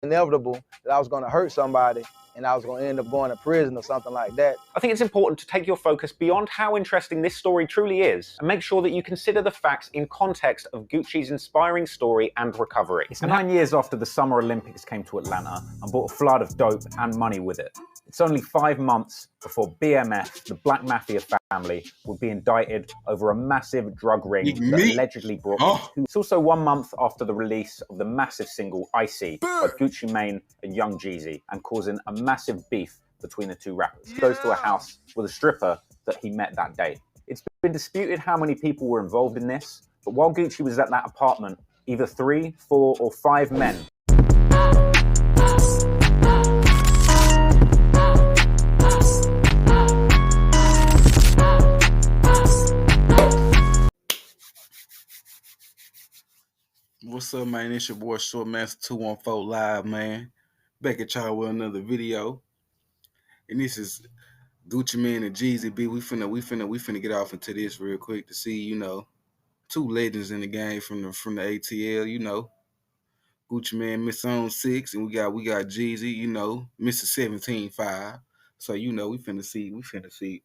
inevitable that I was going to hurt somebody and I was going to end up going to prison or something like that. I think it's important to take your focus beyond how interesting this story truly is and make sure that you consider the facts in context of Gucci's inspiring story and recovery. It's 9 years after the Summer Olympics came to Atlanta and brought a flood of dope and money with it. It's only 5 months before BMF, the Black Mafia family, would be indicted over a massive drug ring that allegedly brought It's also 1 month after the release of the massive single Icy by Guccimane and young Jeezy, and causing a massive beef between the two rappers. He goes to a house with a stripper that he met that day. It's been disputed how many people were involved in this, but while Gucci was at that apartment, either 3, 4, or 5 men What's up, man? It's your boy ShortMaster214 live, man. Back at y'all with another video. And this is guccimane and Jeezy B. We finna get off into this real quick to see, you know, two legends in the game from the ATL, you know. Guccimane Mr. On 6, and we got Jeezy, you know, Mr. 17.5. So, you know, we finna see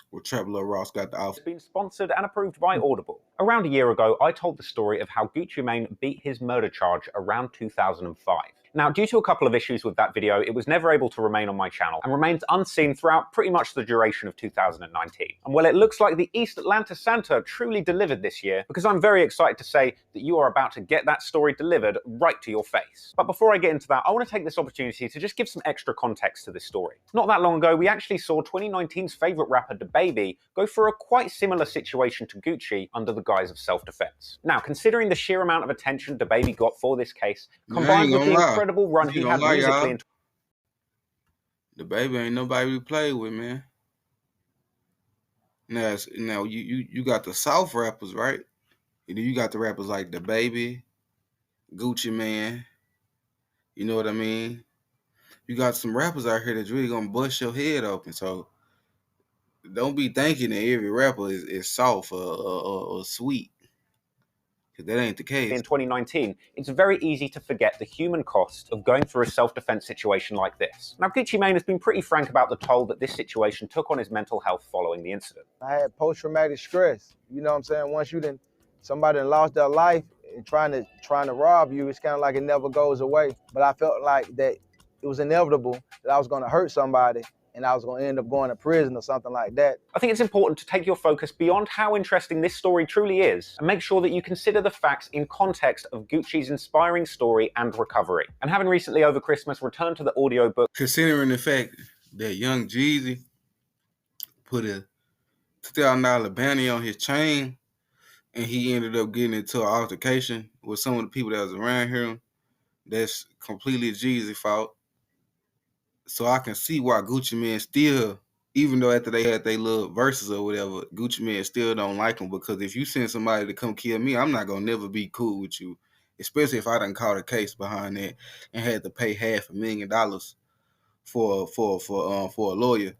what Traveler Ross got to offer. It's been sponsored and approved by Audible. Around a year ago, I told the story of how Guccimane beat his murder charge around 2005. Now, due to a couple of issues with that video, it was never able to remain on my channel and remains unseen throughout pretty much the duration of 2019. And well, it looks like the East Atlanta Santa truly delivered this year, because I'm very excited to say that you are about to get that story delivered right to your face. But before I get into that, I want to take this opportunity to just give some extra context to this story. Not that long ago, we actually saw 2019's favorite rapper, DaBaby, go through a quite similar situation to Gucci under the guise of self-defense. Now, considering the sheer amount of attention DaBaby got for this case, combined with the incredible run he had musically in DaBaby ain't nobody to play with, man. Now you got the South rappers, right? And then you got the rappers like DaBaby, Guccimane. You know what I mean? You got some rappers out here that's really gonna bust your head open. So don't be thinking that every rapper is soft or sweet. That ain't the case. In 2019, it's very easy to forget the human cost of going through a self-defense situation like this. Now, Guccimane has been pretty frank about the toll that this situation took on his mental health following the incident. I had post-traumatic stress. You know what I'm saying? Once somebody lost their life and trying to rob you, it's kind of like it never goes away. But I felt like that it was inevitable that I was going to hurt somebody and I was going to end up going to prison or something like that. I think it's important to take your focus beyond how interesting this story truly is and make sure that you consider the facts in context of Gucci's inspiring story and recovery. And having recently over Christmas returned to the audiobook, considering the fact that young Jeezy put a $2,000 bounty on his chain and he ended up getting into an altercation with some of the people that was around him, that's completely Jeezy's fault. So I can see why Guccimane still, even though after they had their little verses or whatever, Guccimane still don't like him, because if you send somebody to come kill me, I'm not gonna never be cool with you, especially if I done caught a case behind that and had to pay $500,000 for a lawyer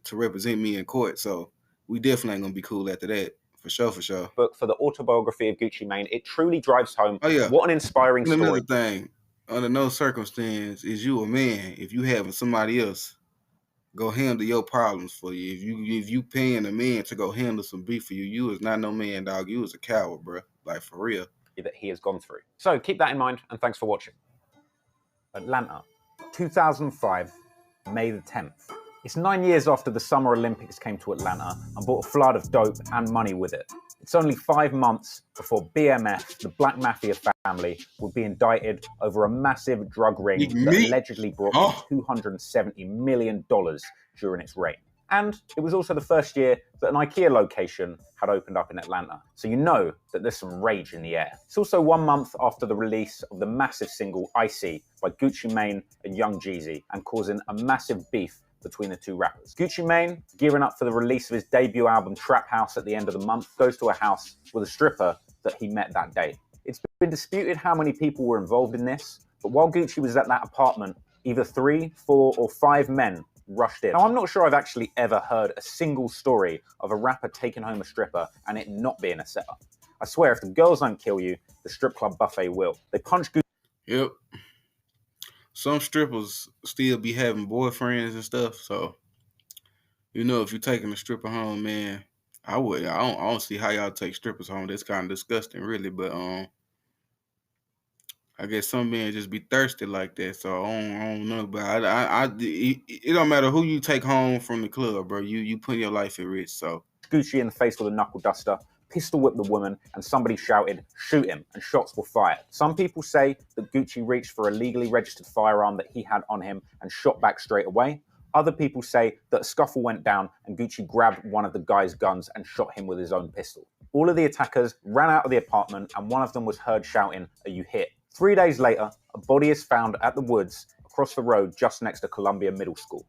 to represent me in court. So we definitely ain't gonna be cool after that. For sure, for sure. Book for the autobiography of Guccimane, it truly drives home what an inspiring story. Another thing, under no circumstance is you a man if you having somebody else go handle your problems for you. If you paying a man to go handle some beef for you, you is not no man, dog. You is a coward, bro. Like, for real. That he has gone through. So keep that in mind, and thanks for watching. Atlanta, 2005, May the 10th. It's 9 years after the Summer Olympics came to Atlanta and brought a flood of dope and money with it. It's only 5 months before BMF, the Black Mafia family, would be indicted over a massive drug ring that allegedly brought in $270 million during its reign. And it was also the first year that an IKEA location had opened up in Atlanta. So you know that there's some rage in the air. It's also 1 month after the release of the massive single Icy by Guccimane and young Jeezy, and causing a massive beef between the two rappers. Guccimane, gearing up for the release of his debut album Trap House at the end of the month, goes to a house with a stripper that he met that day. It's been disputed how many people were involved in this, but while Gucci was at that apartment, either 3, 4, or 5 men rushed in. Now, I'm not sure I've actually ever heard a single story of a rapper taking home a stripper and it not being a setup. I swear, if the girls don't kill you, the strip club buffet will. They punch Gucci. Yep. some strippers still be having boyfriends and stuff. So, you know, if you're taking a stripper home, man, I don't see how y'all take strippers home. That's kind of disgusting, really. But I guess some men just be thirsty like that. So I don't know. But it don't matter who you take home from the club, bro. You put your life at risk. So Gucci in the face with a knuckle duster, pistol whipped the woman, and somebody shouted, "Shoot him," and shots were fired. Some people say that Gucci reached for a legally registered firearm that he had on him and shot back straight away. Other people say that a scuffle went down and Gucci grabbed one of the guy's guns and shot him with his own pistol. All of the attackers ran out of the apartment and one of them was heard shouting, "Are you hit?" 3 days later, a body is found at the woods across the road just next to Columbia Middle School.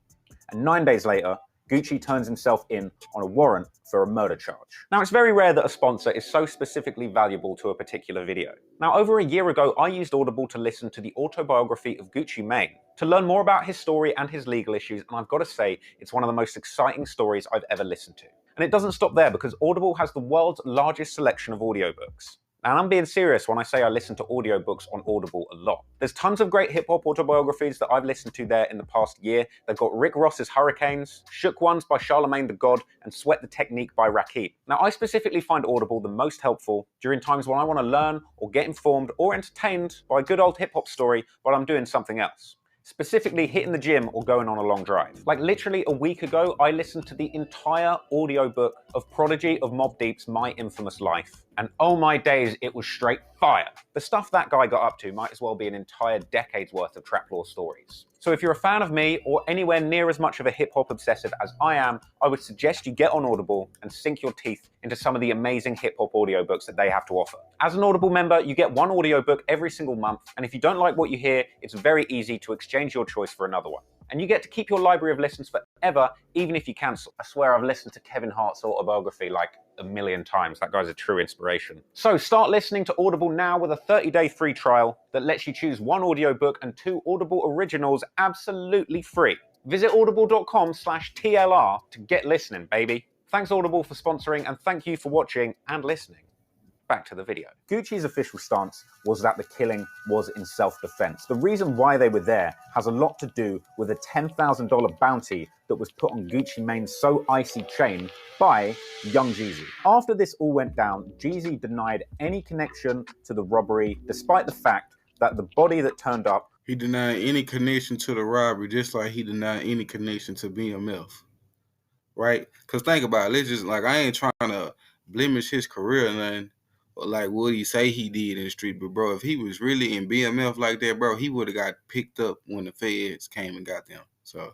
And 9 days later, Gucci turns himself in on a warrant for a murder charge. Now, it's very rare that a sponsor is so specifically valuable to a particular video. Now, over a year ago, I used Audible to listen to the autobiography of Guccimane to learn more about his story and his legal issues, and I've got to say, it's one of the most exciting stories I've ever listened to. And it doesn't stop there, because Audible has the world's largest selection of audiobooks. And I'm being serious when I say I listen to audiobooks on Audible a lot. There's tons of great hip-hop autobiographies that I've listened to there in the past year. They've got Rick Ross's Hurricanes, Shook Ones by Charlemagne the God, and Sweat the Technique by Rakim. Now, I specifically find Audible the most helpful during times when I want to learn or get informed or entertained by a good old hip-hop story while I'm doing something else. Specifically hitting the gym or going on a long drive. Like literally a week ago, I listened to the entire audiobook of Prodigy of Mobb Deep's My Infamous Life. And oh my days, it was straight fire. The stuff that guy got up to might as well be an entire decade's worth of trap law stories. So if you're a fan of me or anywhere near as much of a hip-hop obsessive as I am, I would suggest you get on Audible and sink your teeth into some of the amazing hip-hop audiobooks that they have to offer. As an Audible member, you get one audiobook every single month, and if you don't like what you hear, it's very easy to exchange your choice for another one. And you get to keep your library of listens forever, even if you cancel. I swear I've listened to Kevin Hart's autobiography like a million times. That guy's a true inspiration. So start listening to Audible now with a 30-day free trial that lets you choose one audiobook and 2 Audible originals absolutely free. Visit audible.com/TLR to get listening, baby. Thanks Audible for sponsoring, and thank you for watching and listening. Back to the video. Gucci's official stance was that the killing was in self-defense. The reason why they were there has a lot to do with a $10,000 bounty that was put on Guccimane's So Icy chain by young Jeezy. After this all went down, Jeezy denied any connection to the robbery, despite the fact that the body that turned up... He denied any connection to the robbery, just like he denied any connection to BMF. Right? Because think about it, let's just, like, I ain't trying to blemish his career or nothing, or like what he say he did in the street, but bro, if he was really in BMF like that, bro, he would have got picked up when the feds came and got them. So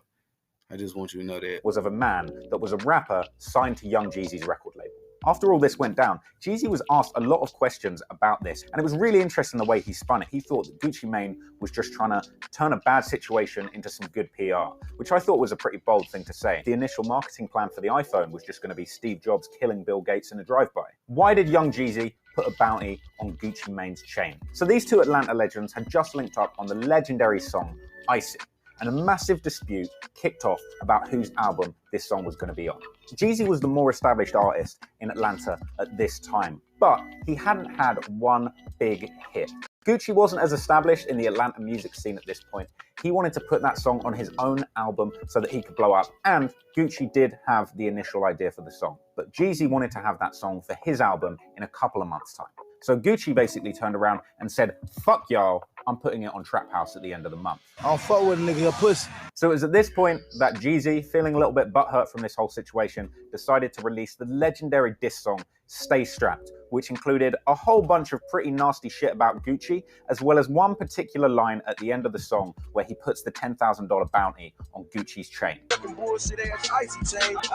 I just want you to know that. Was of a man that was a rapper signed to young Jeezy's record label. After all this went down, Jeezy was asked a lot of questions about this, and it was really interesting the way he spun it. He thought that Guccimane was just trying to turn a bad situation into some good PR, which I thought was a pretty bold thing to say. The initial marketing plan for the iPhone was just going to be Steve Jobs killing Bill Gates in a drive-by. Why did young Jeezy put a bounty on Guccimane's chain? So these two Atlanta legends had just linked up on the legendary song Icy, and a massive dispute kicked off about whose album this song was going to be on. Jeezy was the more established artist in Atlanta at this time, but he hadn't had one big hit. Gucci wasn't as established in the Atlanta music scene at this point. He wanted to put that song on his own album so that he could blow up, and Gucci did have the initial idea for the song, but Jeezy wanted to have that song for his album in a couple of months' time. So Gucci basically turned around and said, "Fuck y'all, I'm putting it on Trap House at the end of the month." I don't fuck with a nigga, your pussy. So it was at this point that Jeezy, feeling a little bit butthurt from this whole situation, decided to release the legendary diss song, Stay Strapped, which included a whole bunch of pretty nasty shit about Gucci, as well as one particular line at the end of the song where he puts the $10,000 bounty on Gucci's chain. I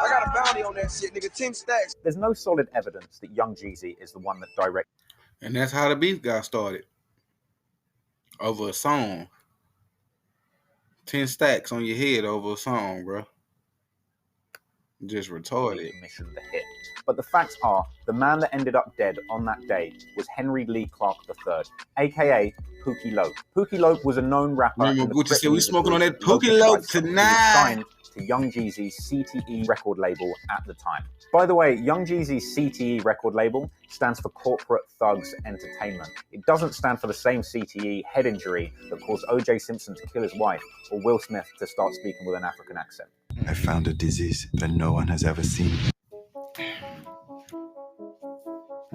got a bounty on that shit, nigga, 10 stacks. There's no solid evidence that young Jeezy is the one that directed. And that's how the beef got started. Over a song. 10 stacks on your head over a song, bro. Just retarded. Commissioned the hit. But the facts are, the man that ended up dead on that day was Henry Lee Clark III, aka Pookie Loc. Pookie Loc was a known rapper Remember in the Gucci Crip said we music smoking on group that Pookie Lotus Loc Lifestyle, who was tonight. signed to Young Jeezy's CTE record label at the time. By the way, Young Jeezy's CTE record label stands for Corporate Thugs Entertainment. It doesn't stand for the same CTE head injury that caused O.J. Simpson to kill his wife or Will Smith to start speaking with an African accent. I found a disease that no one has ever seen.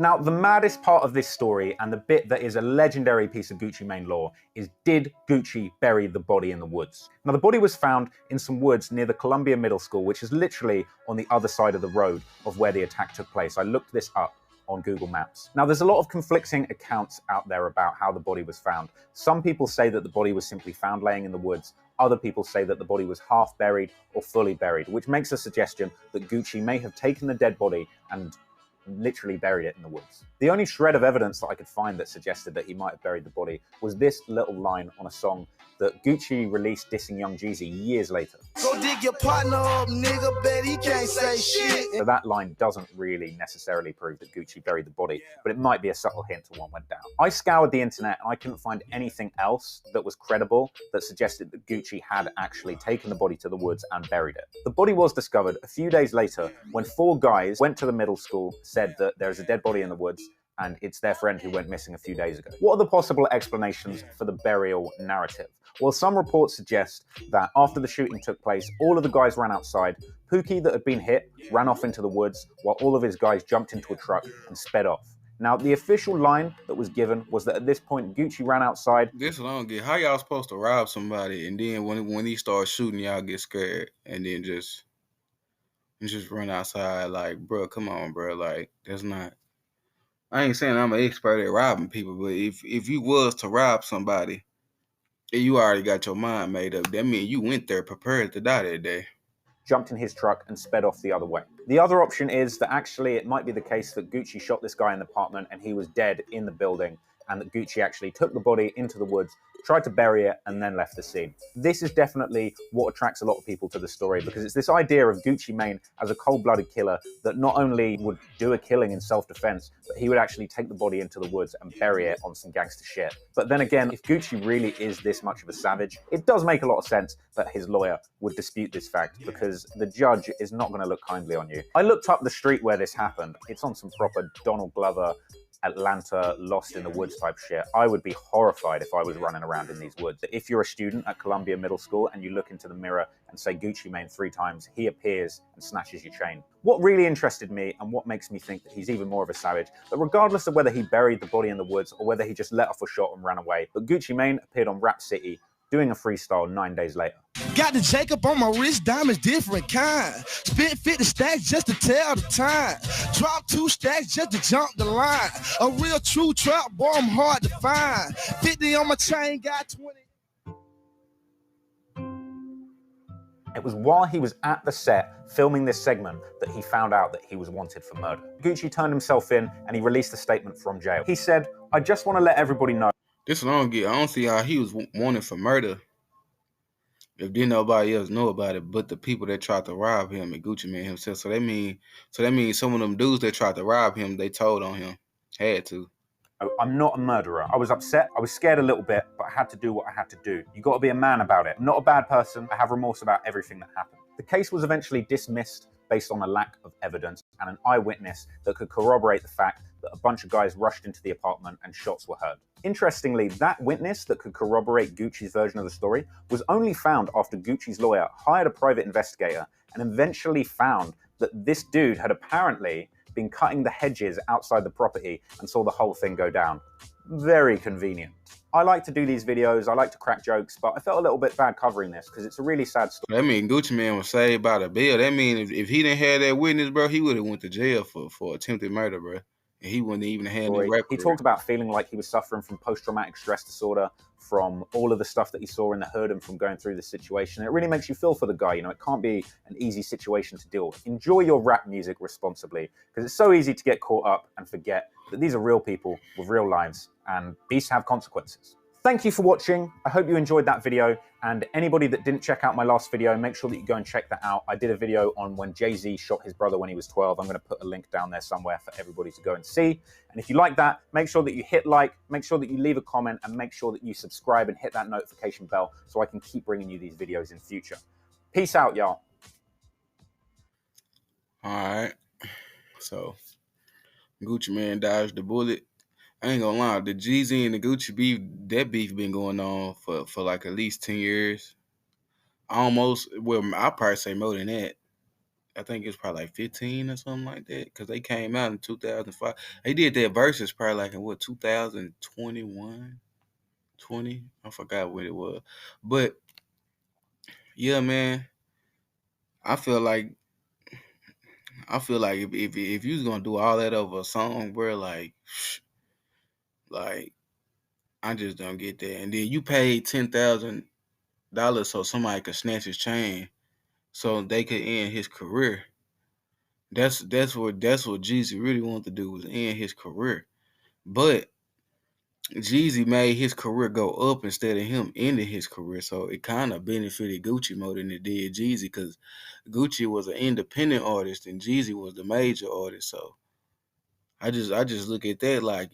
Now, the maddest part of this story, and the bit that is a legendary piece of Gucci Mane lore, is did Gucci bury the body in the woods? Now, the body was found in some woods near the Columbia Middle School, which is literally on the other side of the road of where the attack took place. I looked this up on Google Maps. Now, there's a lot of conflicting accounts out there about how the body was found. Some people say that the body was simply found laying in the woods. Other people say that the body was half buried or fully buried, which makes a suggestion that Gucci may have taken the dead body and literally buried it in the woods. The only shred of evidence that I could find that suggested that he might have buried the body was this little line on a song that Gucci released dissing Young Jeezy years later. Go dig your partner up, nigga, bet he can't say shit. So that line doesn't really necessarily prove that Gucci buried the body, but it might be a subtle hint to what went down. I scoured the internet and I couldn't find anything else that was credible that suggested that Gucci had actually taken the body to the woods and buried it. The body was discovered a few days later when 4 guys went to the middle school, said that there's a dead body in the woods, and it's their friend who went missing a few days ago. What are the possible explanations for the burial narrative? Well, some reports suggest that after the shooting took place, all of the guys ran outside. Pookie, that had been hit, ran off into the woods, while all of his guys jumped into a truck and sped off. Now, the official line that was given was that at this point, Gucci ran outside. This one I don't get. How y'all supposed to rob somebody and then when he starts shooting, y'all get scared and then just run outside? Like, bro, come on, bro. Like, that's not. I ain't saying I'm an expert at robbing people, but if you was to rob somebody and you already got your mind made up, that means you went there prepared to die that day. Jumped in his truck and sped off the other way. The other option is that actually it might be the case that Gucci shot this guy in the apartment and he was dead in the building, and that Gucci actually took the body into the woods, tried to bury it, and then left the scene. This is definitely what attracts a lot of people to the story, because it's this idea of Gucci Mane as a cold-blooded killer that not only would do a killing in self-defense, but he would actually take the body into the woods and bury it on some gangster shit. But then again, if Gucci really is this much of a savage, it does make a lot of sense that his lawyer would dispute this fact, because the judge is not going to look kindly on you. I looked up the street where this happened. It's on some proper Donald Glover, Atlanta, Lost in the Woods type shit. I would be horrified if I was running around in these woods. If you're a student at Columbia Middle School and you look into the mirror and say Gucci Mane 3 times, he appears and snatches your chain. What really interested me, and what makes me think that he's even more of a savage, that regardless of whether he buried the body in the woods or whether he just let off a shot and ran away, but Gucci Mane appeared on Rap City doing a freestyle 9 days later. Got the Jacob on my wrist, diamonds different kind. Spit 50 stacks just to tell the time. Drop 2 stacks just to jump the line. A real true trap boy, I'm hard to find. 50 on my chain, got 20. It was while he was at the set filming this segment that he found out that he was wanted for murder. Gucci turned himself in and he released a statement from jail. He said, "I just want to let everybody know." This one I don't get. I don't see how he was wanted for murder if didn't nobody else know about it but the people that tried to rob him and Gucci Mane himself. So that means some of them dudes that tried to rob him, they told on him. Had to. I'm not a murderer. I was upset. I was scared a little bit, but I had to do what I had to do. You got to be a man about it. I'm not a bad person. I have remorse about everything that happened. The case was eventually dismissed based on a lack of evidence and an eyewitness that could corroborate the fact that a bunch of guys rushed into the apartment and shots were heard. Interestingly, that witness that could corroborate Gucci's version of the story was only found after Gucci's lawyer hired a private investigator and eventually found that this dude had apparently been cutting the hedges outside the property and saw the whole thing go down. Very convenient. I like to do these videos, I like to crack jokes, but I felt a little bit bad covering this because it's a really sad story. That mean Gucci Mane was saved by the bill. That mean if he didn't have that witness, bro, he would have went to jail for attempted murder, bro. And he wouldn't even have any record. He talked about feeling like he was suffering from post-traumatic stress disorder, from all of the stuff that he saw in the hood and from going through the situation. It really makes you feel for the guy. You know, it can't be an easy situation to deal with. Enjoy your rap music responsibly, because it's so easy to get caught up and forget that these are real people with real lives and beasts have consequences. Thank you for watching. I hope you enjoyed that video. And anybody that didn't check out my last video, make sure that you go and check that out. I did a video on when Jay-Z shot his brother when he was 12. I'm going to put a link down there somewhere for everybody to go and see. And if you like that, make sure that you hit like, make sure that you leave a comment, and make sure that you subscribe and hit that notification bell so I can keep bringing you these videos in future. Peace out, y'all. All right. So, Gucci Mane dodged the bullet. I ain't gonna lie, the Jeezy and the Gucci beef, that beef been going on for like at least 10 years. Almost, well, I'll probably say more than that. I think it's probably like 15 or something like that, because they came out in 2005. They did their verses probably like in, 2021, 20? I forgot what it was. But, yeah, man, I feel like if you was gonna do all that over a song, bro, like I just don't get that. And then you paid $10,000 so somebody could snatch his chain, so they could end his career. That's what Jeezy really wanted to do, was end his career. But Jeezy made his career go up instead of him ending his career, so it kind of benefited Gucci more than it did Jeezy, because Gucci was an independent artist and Jeezy was the major artist. So I just look at that like,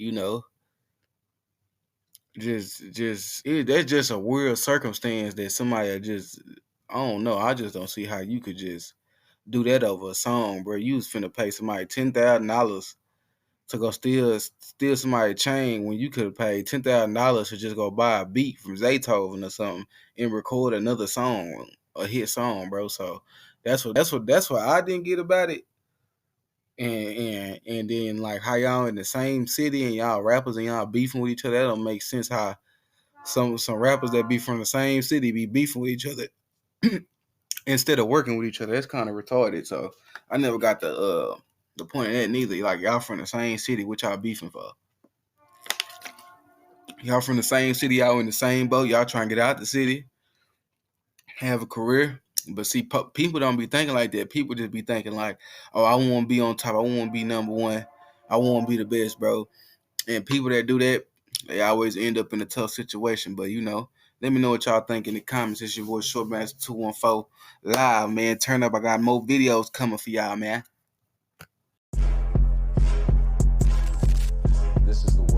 that's just a weird circumstance that somebody just, I don't know. I just don't see how you could just do that over a song, bro. You was finna pay somebody $10,000 to go steal somebody's chain when you could have paid $10,000 to just go buy a beat from Zaytoven or something and record another song, a hit song, bro. So that's what I didn't get about it. And then like how y'all in the same city and y'all rappers and y'all beefing with each other. That don't make sense. How some rappers that be from the same city be beefing with each other instead of working with each other. That's kind of retarded. So I never got the point of that neither. Like, y'all from the same city, what y'all beefing for? Y'all from the same city, y'all in the same boat. Y'all trying to get out the city, have a career. But see, people don't be thinking like that. People just be thinking like, oh, I want to be on top. I want to be number one. I want to be the best, bro. And people that do that, they always end up in a tough situation. But, let me know what y'all think in the comments. It's your boy ShortMaster214 live, man. Turn up. I got more videos coming for y'all, man. This is the